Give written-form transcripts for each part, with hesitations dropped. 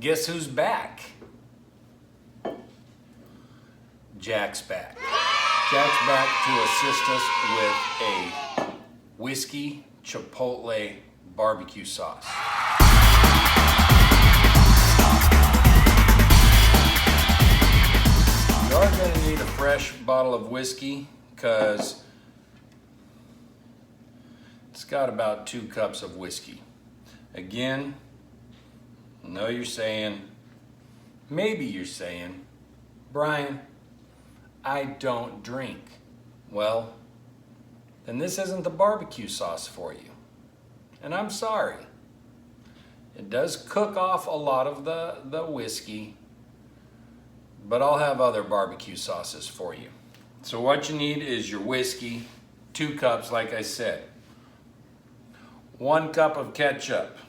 guess who's back? Jack's back. Jack's back to assist us with a whiskey Chipotle barbecue sauce. You are going to need a fresh bottle of whiskey because it's got about 2 cups of whiskey. Again, I know you're saying, maybe you're saying, Brian, I don't drink. Well, then this isn't the barbecue sauce for you. And I'm sorry. It does cook off a lot of the whiskey, but I'll have other barbecue sauces for you. So what you need is your whiskey, 2 cups like I said, 1 cup of ketchup,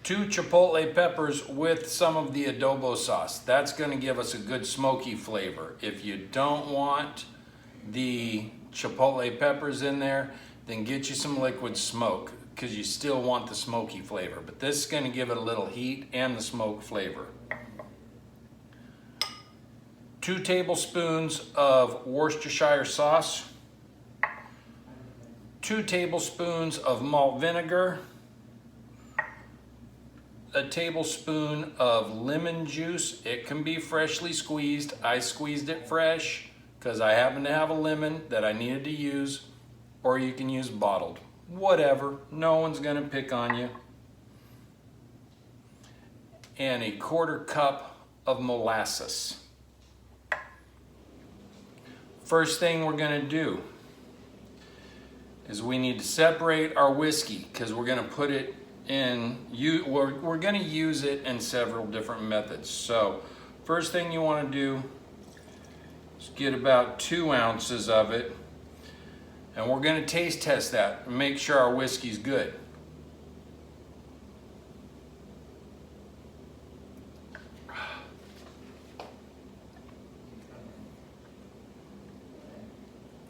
2 chipotle peppers with some of the adobo sauce. That's going to give us a good smoky flavor. If you don't want the chipotle peppers in there, then get you some liquid smoke because you still want the smoky flavor. But this is going to give it a little heat and the smoke flavor. 2 tablespoons of Worcestershire sauce, 2 tablespoons of malt vinegar, a tablespoon of lemon juice. It can be freshly squeezed. I squeezed it fresh because I happen to have a lemon that I needed to use, or you can use bottled. Whatever, no one's gonna pick on you. And a 1/4 cup of molasses. First thing we're gonna do is we need to separate our whiskey because we're gonna put it in, we're gonna use it in several different methods. So first thing you wanna do is get about 2 ounces of it, and we're gonna taste test that and make sure our whiskey's good.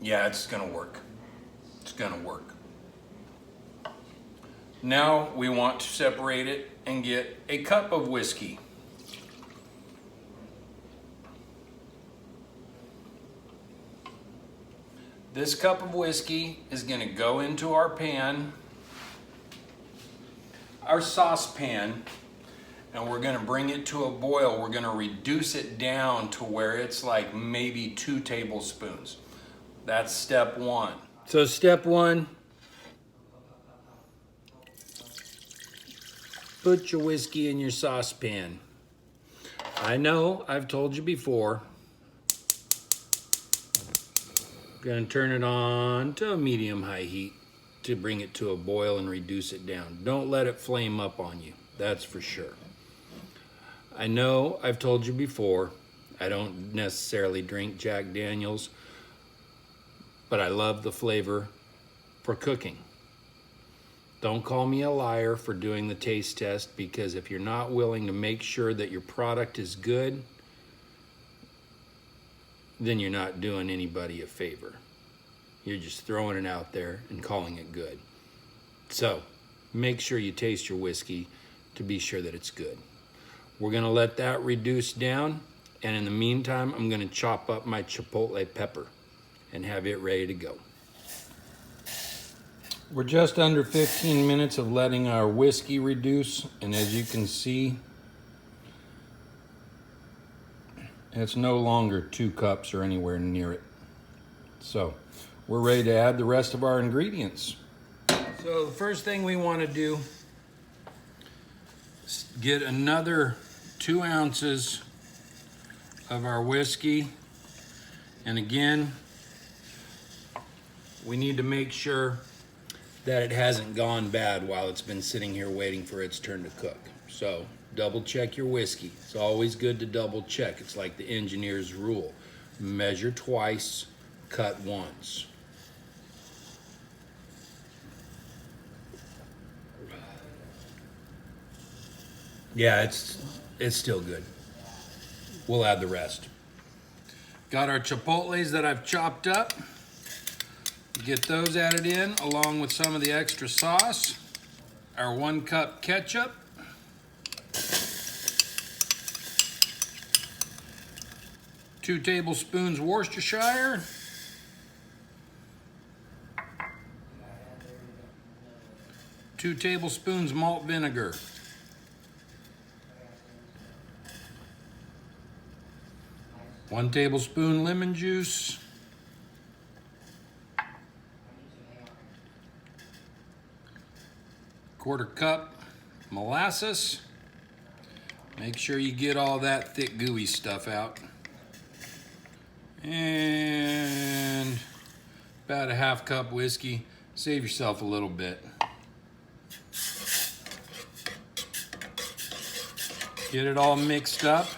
Yeah, it's gonna work. It's gonna work. Now we want to separate it and get a cup of whiskey. This cup of whiskey is gonna go into our pan, our saucepan, and we're gonna bring it to a boil. We're gonna reduce it down to where it's like maybe 2 tablespoons. That's step 1. So step 1, put your whiskey in your saucepan. I know, I've told you before. Gonna turn it on to a medium-high heat to bring it to a boil and reduce it down. Don't let it flame up on you, that's for sure. I know, I've told you before, I don't necessarily drink Jack Daniels, but I love the flavor for cooking. Don't call me a liar for doing the taste test, because if you're not willing to make sure that your product is good, then you're not doing anybody a favor. You're just throwing it out there and calling it good. So make sure you taste your whiskey to be sure that it's good. We're gonna let that reduce down, and in the meantime, I'm gonna chop up my chipotle pepper and have it ready to go. We're just under 15 minutes of letting our whiskey reduce, and as you can see, it's no longer 2 cups or anywhere near it. So we're ready to add the rest of our ingredients. So the first thing we want to do is get another 2 ounces of our whiskey, and again, we need to make sure that it hasn't gone bad while it's been sitting here waiting for its turn to cook. So double check your whiskey. It's always good to double check. It's like the engineer's rule. Measure twice, cut once. Yeah, it's still good. We'll add the rest. Got our chipotles that I've chopped up. Get those added in along with some of the extra sauce, our 1 cup ketchup, 2 tablespoons Worcestershire. 2 tablespoons malt vinegar. 1 tablespoon lemon juice. 1/4 cup molasses. Make sure you get all that thick gooey stuff out. And about a 1/2 cup whiskey. Save yourself a little bit. Get it all mixed up.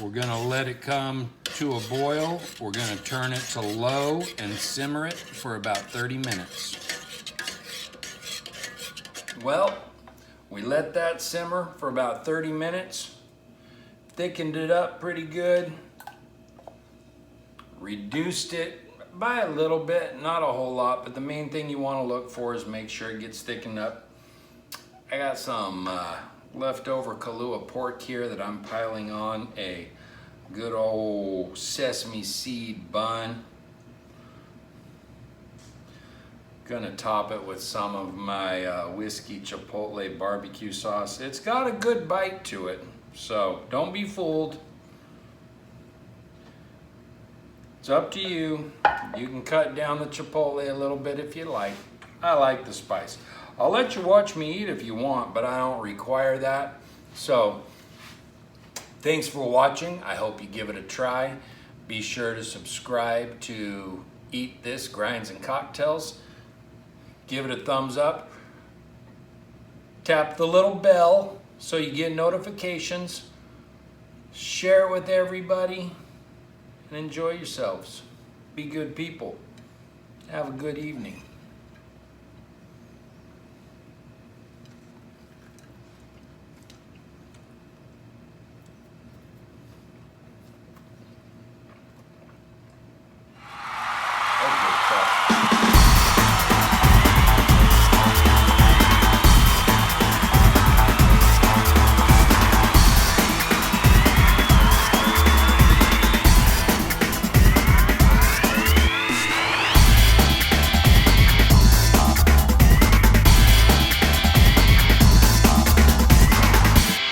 We're gonna let it come to a boil. We're gonna turn it to low and simmer it for about 30 minutes. Well, we let that simmer for about 30 minutes. Thickened it up pretty good. Reduced it by a little bit, not a whole lot, but the main thing you want to look for is make sure it gets thickened up. I got some leftover Kahlua pork here that I'm piling on a good old sesame seed bun. Gonna top it with some of my whiskey Chipotle barbecue sauce. It's got a good bite to it, so don't be fooled. It's up to you. You can cut down the Chipotle a little bit if you like. I like the spice. I'll let you watch me eat if you want, but I don't require that. So, thanks for watching. I hope you give it a try. Be sure to subscribe to Eat This Grinds and Cocktails. Give it a thumbs up. Tap the little bell so you get notifications. Share it with everybody and enjoy yourselves. Be good people. Have a good evening.